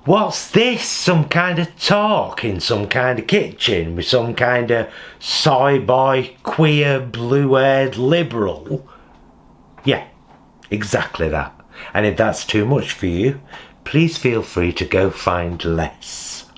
What's this? Some kind of talk in some kind of kitchen with some kind of soy boy, queer, blue-haired liberal? Yeah, exactly that. And if that's too much for you, please feel free to go find less.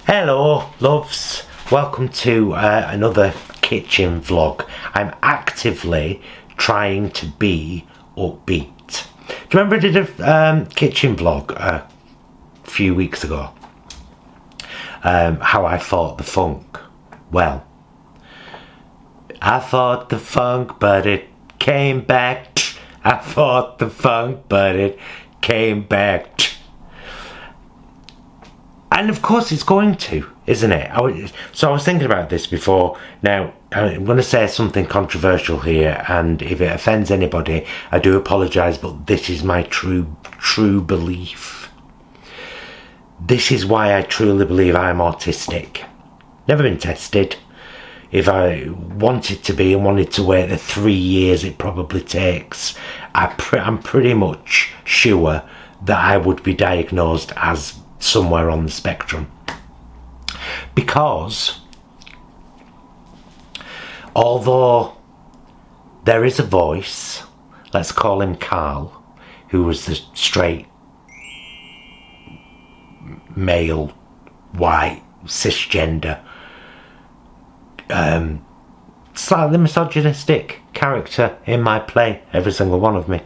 Hello, loves. Welcome to another kitchen vlog. I'm actively trying to be upbeat. Do you remember I did a kitchen vlog a few weeks ago? How I fought the funk. Well, I fought the funk, but it came back. I fought the funk, but it came back. And of course it's going to, isn't it? So I was thinking about this before. Now, I'm going to say something controversial here, and if it offends anybody, I do apologise, but this is my true belief. This is why I truly believe I'm autistic. Never been tested. If I wanted to be and wanted to wait the 3 years it probably takes, I'm pretty much sure that I would be diagnosed as somewhere on the spectrum, because although there is a voice, let's call him Carl, who was the straight male white cisgender slightly misogynistic character in my play, every single one of me,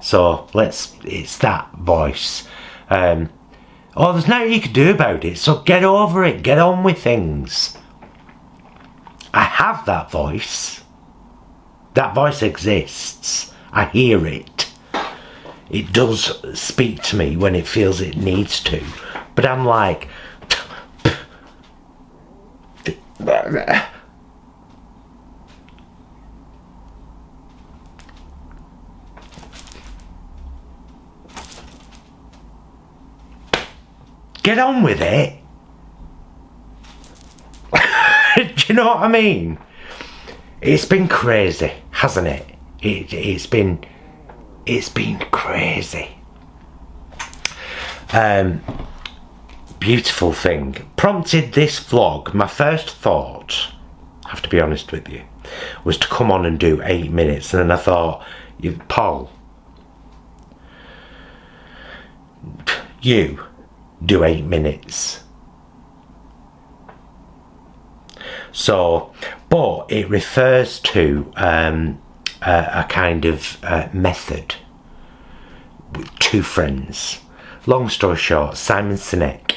so it's that voice. Oh, there's nothing you can do about it, so get over it, get on with things. I have that voice. That voice exists. I hear it. It does speak to me when it feels it needs to. But I'm like... Get on with it. Do you know what I mean? It's been crazy, hasn't it? It's been crazy. Beautiful thing. Prompted this vlog. My first thought, I have to be honest with you, was to come on and do 8 minutes, and then I thought, Paul, you do 8 minutes. So, but it refers to a kind of method with two friends. Long story short, Simon Sinek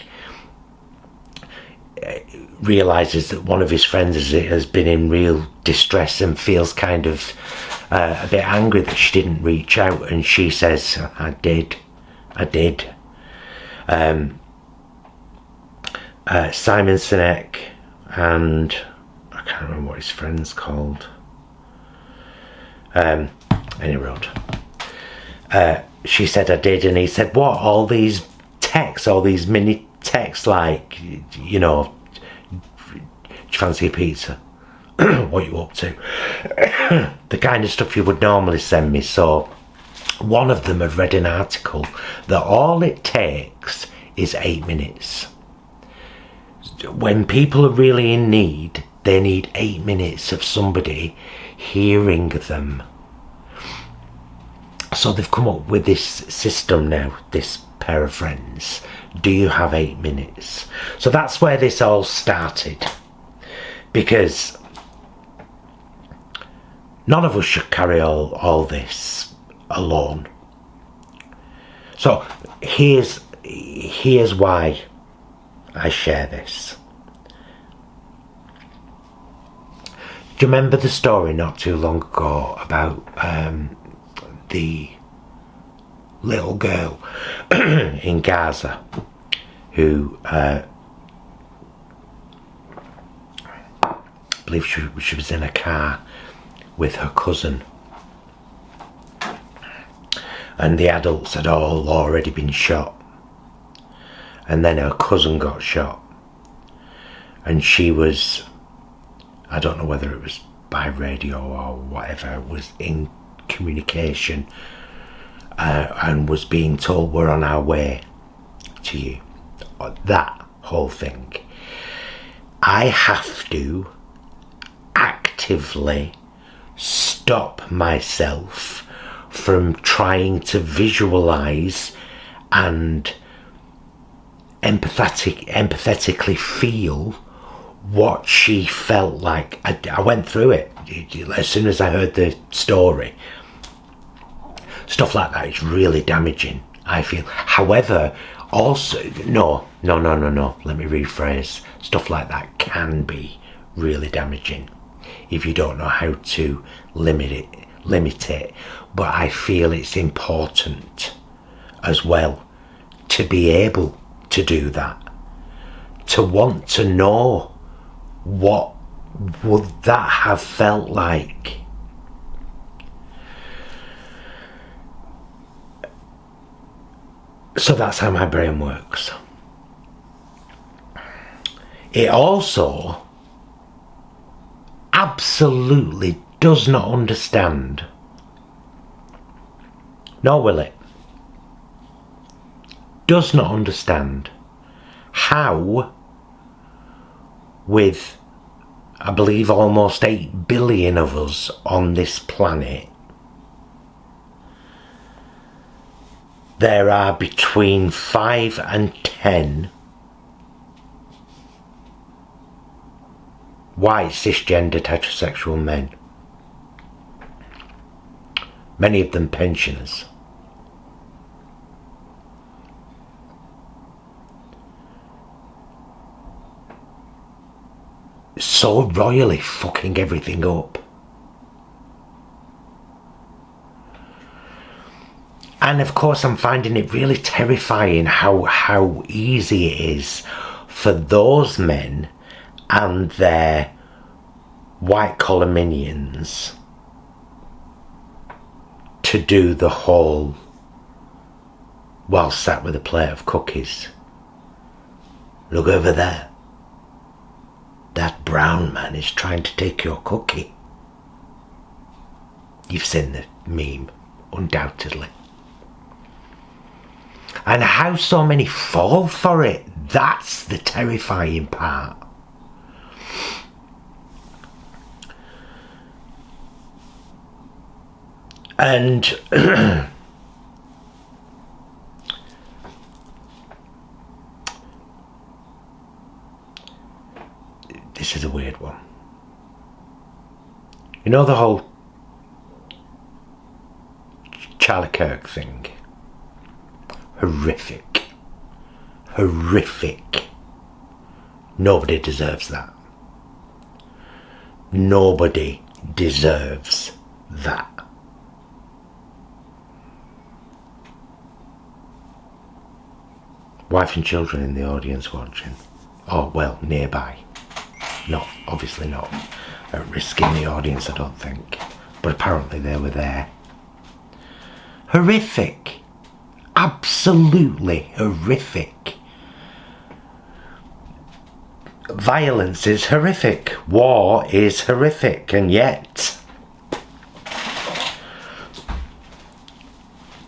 realises that one of his friends has been in real distress and feels kind of a bit angry that she didn't reach out, and she says, I did. Simon Sinek and I can't remember what his friend's called. Anyway, she said I did, and he said, what? All these texts, all these mini texts, like, you know, do you fancy a pizza? What are you up to? The kind of stuff you would normally send me. So one of them had read an article that all it takes is 8 minutes. When people are really in need, they need 8 minutes of somebody hearing them. So they've come up with this system now, this pair of friends. Do you have 8 minutes? So that's where this all started. Because none of us should carry all this alone. So here's why I share this. Do you remember the story not too long ago about the little girl in Gaza who I believe she was in a car with her cousin, and the adults had all already been shot, and then her cousin got shot, and she was I don't know whether it was by radio or whatever, was in communication and was being told we're on our way to you. That whole thing. I have to actively stop myself from trying to visualize and empathetically feel what she felt like. I went through it as soon as I heard the story. Stuff like that is really damaging, I feel. However, also, no, let me rephrase. Stuff like that can be really damaging if you don't know how to limit it. But I feel it's important as well to be able to do that, to want to know what would that have felt like. So that's how my brain works. It also absolutely does not understand, nor will it, does not understand how, with I believe almost 8 billion of us on this planet, there are between 5 and 10 white cisgendered heterosexual men, many of them pensioners. So royally fucking everything up. And of course I'm finding it really terrifying how easy it is for those men and their white collar minions to do the whole, while sat with a plate of cookies, look over there, that brown man is trying to take your cookie. You've seen the meme, undoubtedly. And how so many fall for it, that's the terrifying part. And this is a weird one. You know the whole Charlie Kirk thing? Horrific. Horrific. Nobody deserves that. Nobody deserves that. Wife and children in the audience watching. Oh, well, nearby. Not, obviously not at risk in the audience, I don't think. But apparently they were there. Horrific. Absolutely horrific. Violence is horrific. War is horrific. And yet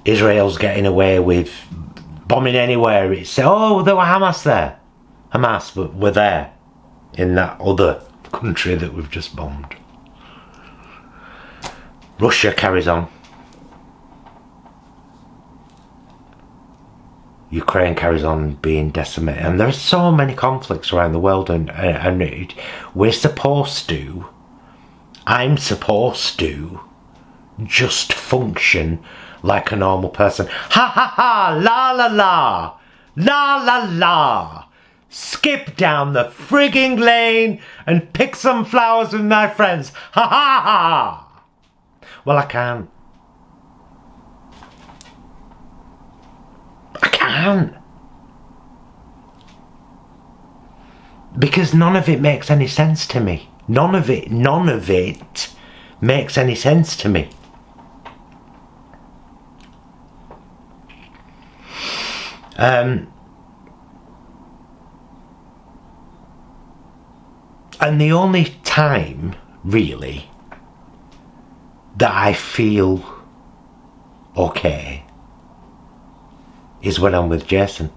Israel's getting away with bombing anywhere. It's, oh, there were Hamas there. Hamas were there in that other country that we've just bombed. Russia carries on. Ukraine carries on being decimated. And there are so many conflicts around the world, and we're supposed to, I'm supposed to just function like a normal person. Ha ha ha, la la la, la la la. Skip down the frigging lane and pick some flowers with my friends. Ha ha ha. Well, I can't. I can't. Because none of it makes any sense to me. None of it makes any sense to me. And the only time, really, that I feel okay is when I'm with Jason.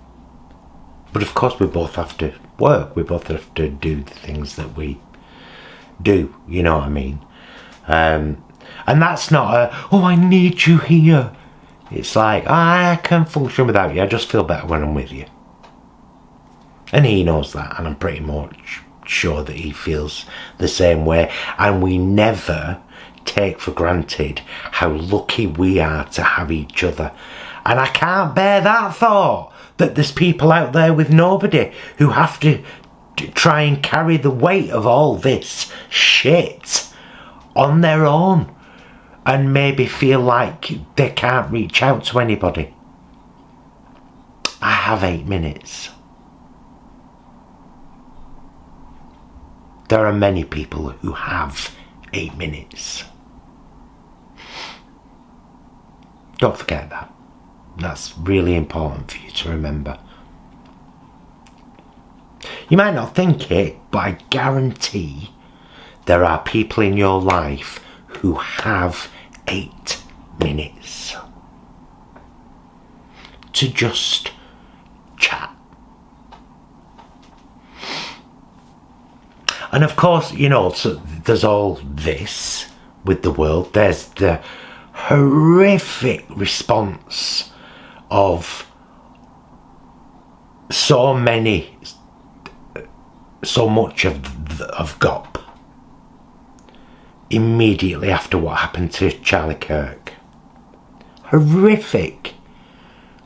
But of course we both have to work, we both have to do the things that we do, you know what I mean? And that's not a, oh, I need you here. It's like, I can function without you, I just feel better when I'm with you. And he knows that, and I'm pretty much sure that he feels the same way. And we never take for granted how lucky we are to have each other. And I can't bear that thought, that there's people out there with nobody who have to try and carry the weight of all this shit on their own and maybe feel like they can't reach out to anybody. I have 8 minutes. There are many people who have 8 minutes. Don't forget that. That's really important for you to remember. You might not think it, but I guarantee there are people in your life who have 8 minutes to just chat. And of course, you know, so there's all this with the world. There's the horrific response of so much of GOP immediately after what happened to Charlie Kirk. Horrific.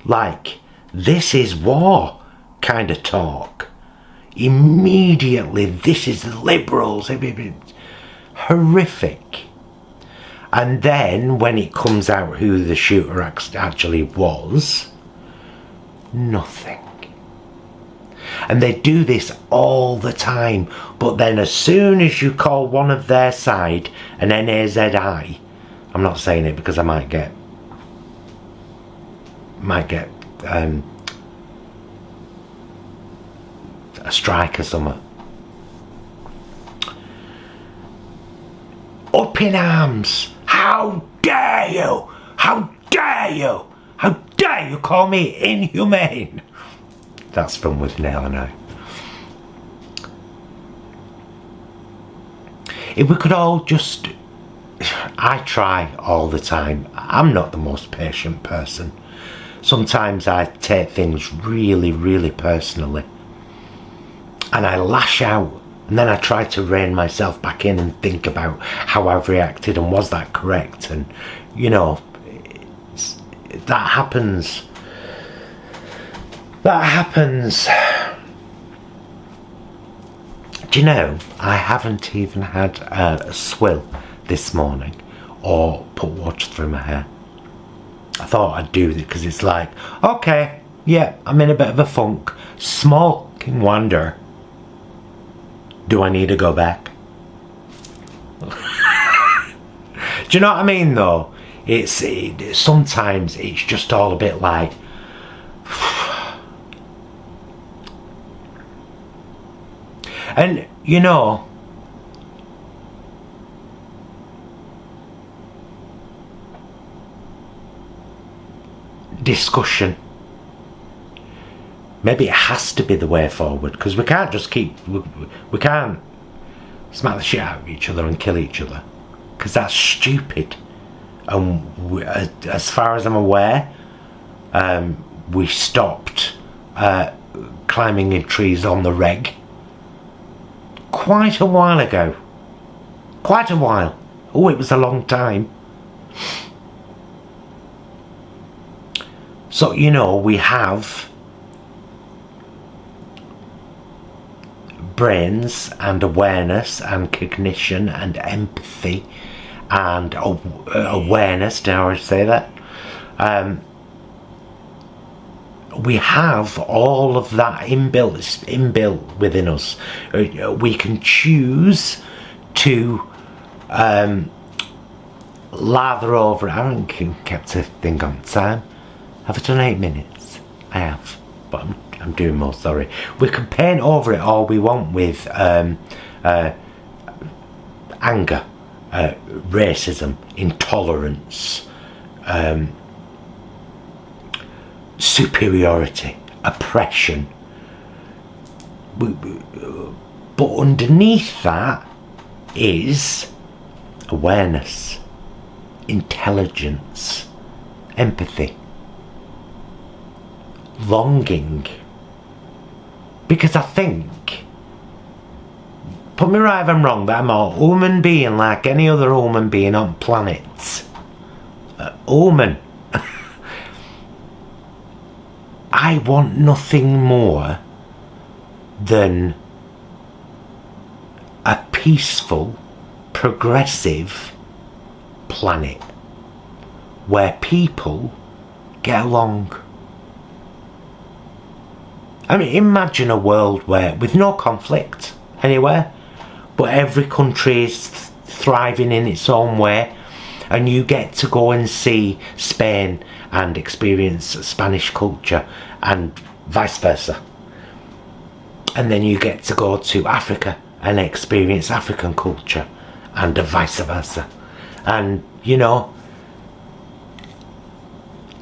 Like, this is war kind of talk. Immediately, this is the liberals. Horrific. And then, when it comes out who the shooter actually was, nothing. And they do this all the time, but then as soon as you call one of their side an NAZI, I'm not saying it because I might get a strike or something. Up in arms. How dare you? How dare you? How dare you call me inhumane? That's from With Nail and I. If we could all just... I try all the time. I'm not the most patient person. Sometimes I take things really, really personally. And I lash out. And then I try to rein myself back in and think about how I've reacted and was that correct. And, you know, that happens. That happens. Do you know, I haven't even had a swill this morning or put water through my hair. I thought I'd do it because it's like, okay, yeah, I'm in a bit of a funk. Smoking wonder. Do I need to go back? Do you know what I mean though? Sometimes it's just all a bit like... And, you know, discussion. Maybe it has to be the way forward, because we can't just keep... We can't smack the shit out of each other and kill each other, because that's stupid. And as far as I'm aware, we stopped climbing in trees on the reg quite a while ago. Quite a while. Oh, it was a long time. So, you know, we have brains and awareness and cognition and empathy and awareness, did I already say that? We have all of that inbuilt within us. We can choose to lather over it. I haven't kept a thing on time. Have I done 8 minutes? I have, but I'm doing more, sorry. We can paint over it all we want with anger, racism, intolerance, superiority, oppression. But underneath that is awareness, intelligence, empathy, longing. Because I think, put me right if I'm wrong, but I'm a human being like any other human being on planets. Human. I want nothing more than a peaceful, progressive planet where people get along. I mean, imagine a world where, with no conflict anywhere, but every country is thriving in its own way, and you get to go and see Spain and experience Spanish culture and vice versa. And then you get to go to Africa and experience African culture and vice versa. And, you know,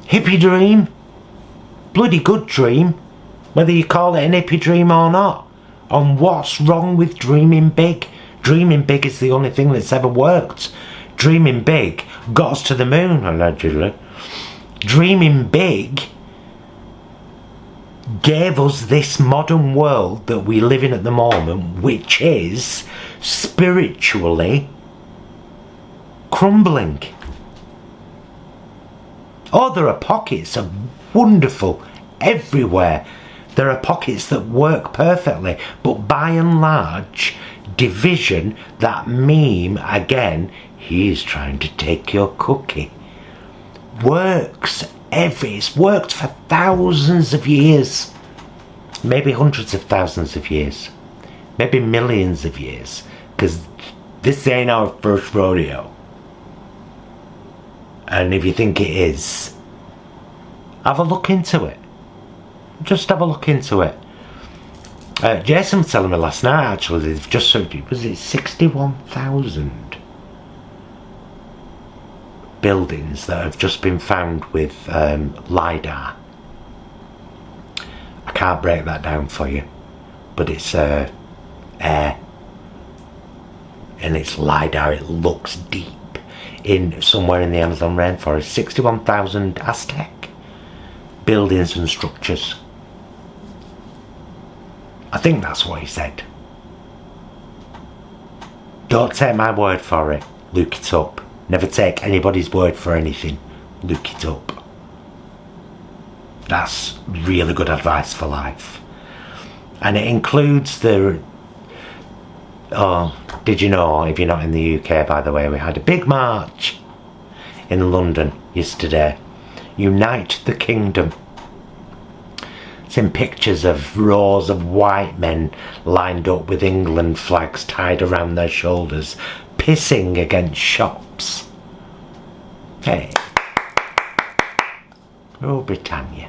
hippie dream, bloody good dream, whether you call it an hippie dream or not. And what's wrong with dreaming big? Dreaming big is the only thing that's ever worked. Dreaming big got us to the moon, allegedly. Dreaming big gave us this modern world that we live in at the moment, which is spiritually crumbling. Oh, there are pockets of wonderful everywhere. There are pockets that work perfectly, but by and large, division, that meme again, he's trying to take your cookie, works. It's worked for thousands of years, maybe hundreds of thousands of years, maybe millions of years, because this ain't our first rodeo. And if you think it is, have a look into it. Just have a look into it. Jason was telling me last night, actually, they've just, was it 61,000 buildings that have just been found with LiDAR. I can't break that down for you, but it's air and it's LiDAR. It looks deep in somewhere in the Amazon rainforest. 61,000 Aztec buildings and structures. I think that's what he said. Don't take my word for it. Look it up. Never take anybody's word for anything. Look it up. That's really good advice for life. And it includes the... Oh, did you know, if you're not in the UK, by the way, we had a big march in London yesterday. Unite the Kingdom. Seen pictures of rows of white men lined up with England flags tied around their shoulders, pissing against shops. Hey. Oh, Britannia.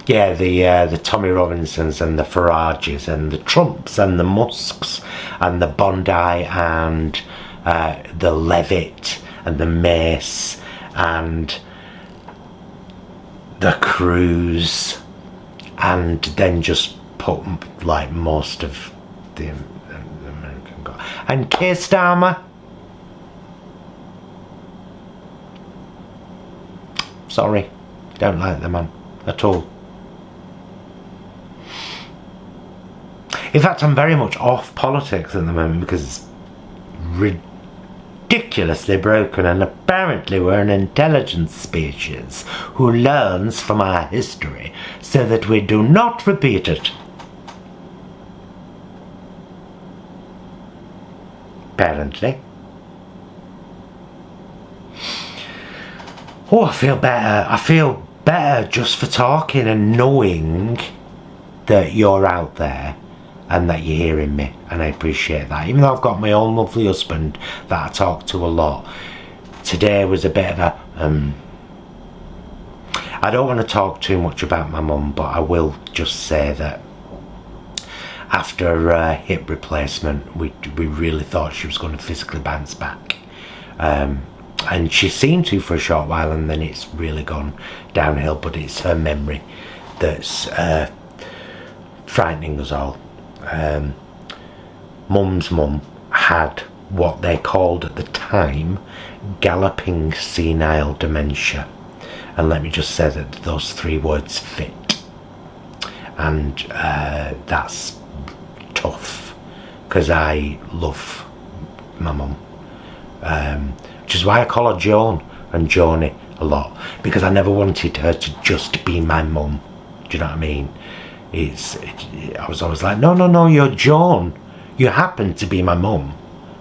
Yeah, the Tommy Robinsons and the Farages and the Trumps and the Musks and the Bondi and the Levitt and the Mace and the Cruz, and then just put like most of the American guy and Keir Starmer. Sorry, don't like the man at all. In fact, I'm very much off politics at the moment because it's ridiculously broken, and apparently we're an intelligent species who learns from our history so that we do not repeat it. Apparently. Oh, I feel better. I feel better just for talking and knowing that you're out there and that you're hearing me, and I appreciate that. Even though I've got my own lovely husband that I talk to a lot, today was a bit of a I don't want to talk too much about my mum, but I will just say that after a hip replacement, we really thought she was going to physically bounce back. And she seemed to for a short while, and then it's really gone downhill, but it's her memory that's frightening us all. Mum's mum had what they called at the time galloping senile dementia, and let me just say that those 3 words fit, and that's tough, because I love my mum, which is why I call her Joan and Joni a lot, because I never wanted her to just be my mum. Do you know what I mean? I was always like, no, you're Joan. You happen to be my mum,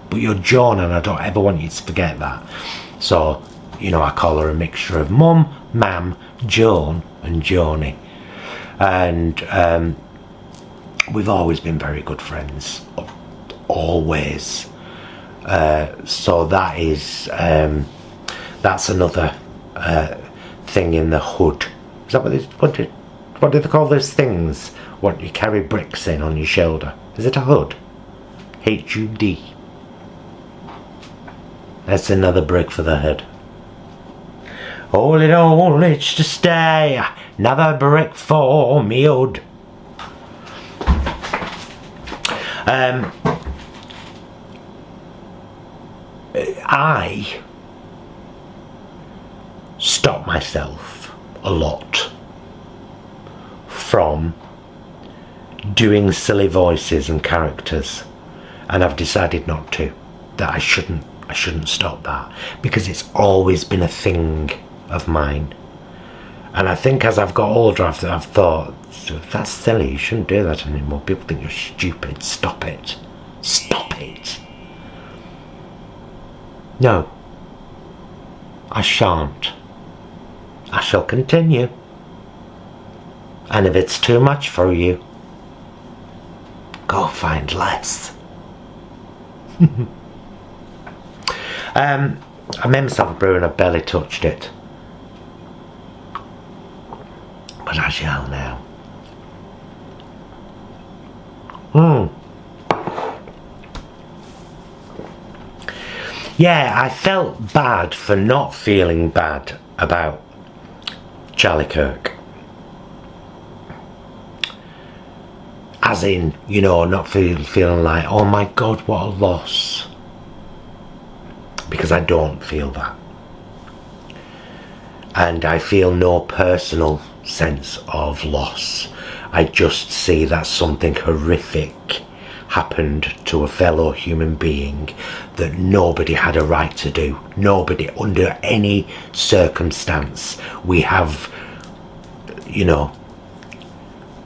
but you're Joan, and I don't ever want you to forget that. So, you know, I call her a mixture of mum, mam, Joan and Joni. And we've always been very good friends. Always. So that is, that's another thing in the hood. Is that what do they call those things? What you carry bricks in on your shoulder? Is it a hood? HUD. That's another brick for the hood. Hold it all, it's to stay. Another brick for me hood. I stop myself a lot from doing silly voices and characters, and I've decided not to. That I shouldn't stop that, because it's always been a thing of mine. And I think as I've got older, I've thought, that's silly, you shouldn't do that anymore. People think you're stupid. Stop it. Stop it. No, I shan't. I shall continue. And if it's too much for you, go find less. I made myself a brew and I barely touched it. But I shall now. Yeah, I felt bad for not feeling bad about Charlie Kirk. As in, you know, not feeling like, oh my God, what a loss. Because I don't feel that. And I feel no personal sense of loss. I just see that something horrific happened to a fellow human being that nobody had a right to do. Nobody, under any circumstance. We have, you know,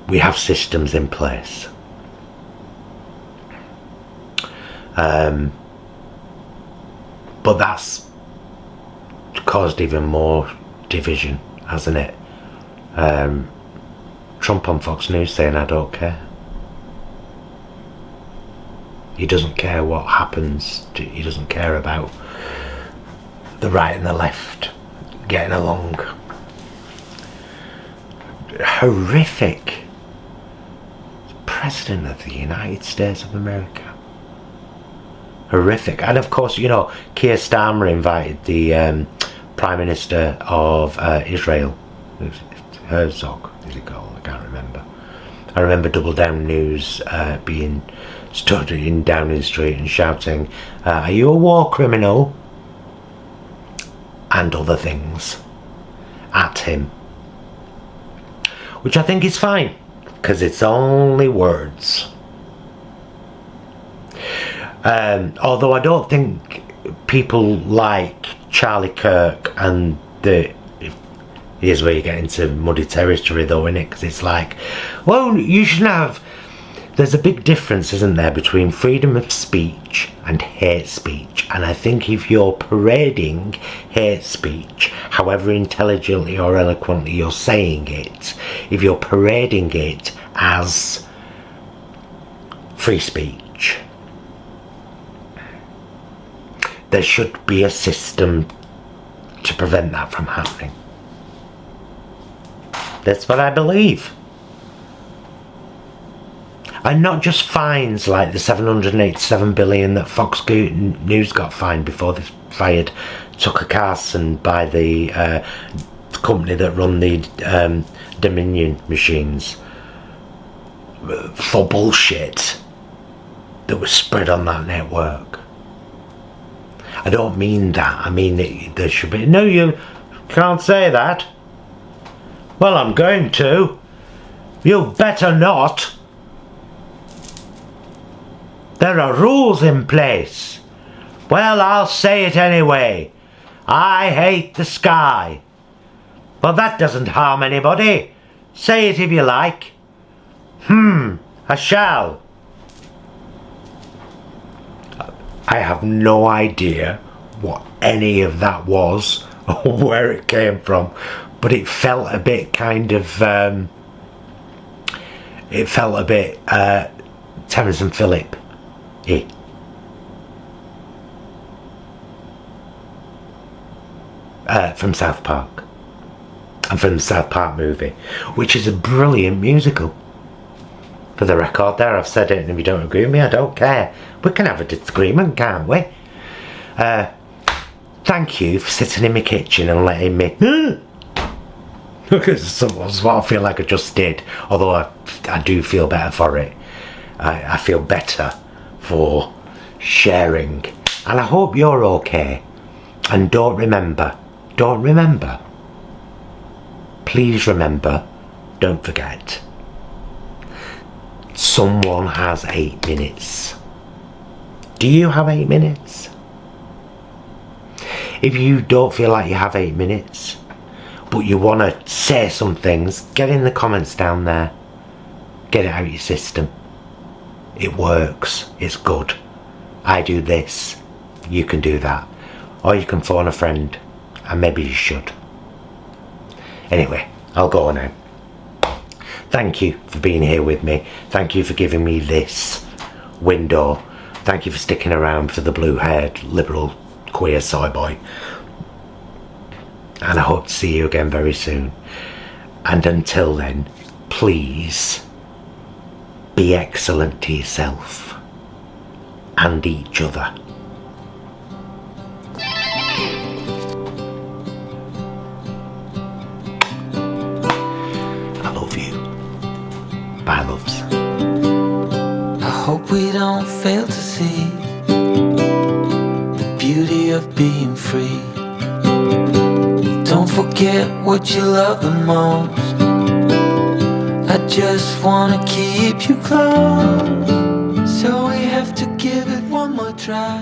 we have systems in place. But that's caused even more division, hasn't it? Trump on Fox News saying, I don't care. He doesn't care what happens. He doesn't care about the right and the left getting along. Horrific. President of the United States of America. Horrific. And of course, you know, Keir Starmer invited the Prime Minister of Israel, Herzog, is it called? I can't remember. I remember Double Down News being stood in Downing Street and shouting, are you a war criminal? And other things at him. Which I think is fine, because it's only words. Although I don't think people like Charlie Kirk and here's where you get into muddy territory though, innit? Because it's like, well, you should have... There's a big difference, isn't there, between freedom of speech and hate speech. And I think if you're parading hate speech, however intelligently or eloquently you're saying it, if you're parading it as free speech, there should be a system to prevent that from happening. That's what I believe. And not just fines like the 787 billion that Fox News got fined before they fired Tucker Carlson by the company that run the Dominion machines for bullshit that was spread on that network. I don't mean that. I mean there should be... No, you can't say that. Well, I'm going to. You better not. There are rules in place. Well, I'll say it anyway. I hate the sky. Well, that doesn't harm anybody. Say it if you like. I shall. I have no idea what any of that was or where it came from, but it felt a bit kind of, Terence and Phillip. From South Park. And from the South Park movie, which is a brilliant musical. For the record there, I've said it, and if you don't agree with me, I don't care. We can have a disagreement, can't we? Thank you for sitting in my kitchen and letting me... Because that's what I feel like I just did. Although I do feel better for it. I feel better for sharing. And I hope you're okay. And don't remember, please remember, don't forget, someone has 8 minutes. Do you have 8 minutes? If you don't feel like you have 8 minutes, but you want to say some things, get in the comments down there. Get it out of your system. It works. It's good. I do this. You can do that. Or you can phone a friend. And maybe you should. Anyway, I'll go now. Thank you for being here with me. Thank you for giving me this window. Thank you for sticking around for the blue-haired, liberal, queer soy boy. And I hope to see you again very soon. And until then, please be excellent to yourself and each other. I love you. Bye, loves. I hope we don't fail to see the beauty of being free. Don't forget what you love the most. I just wanna keep you close, so we have to give it one more try.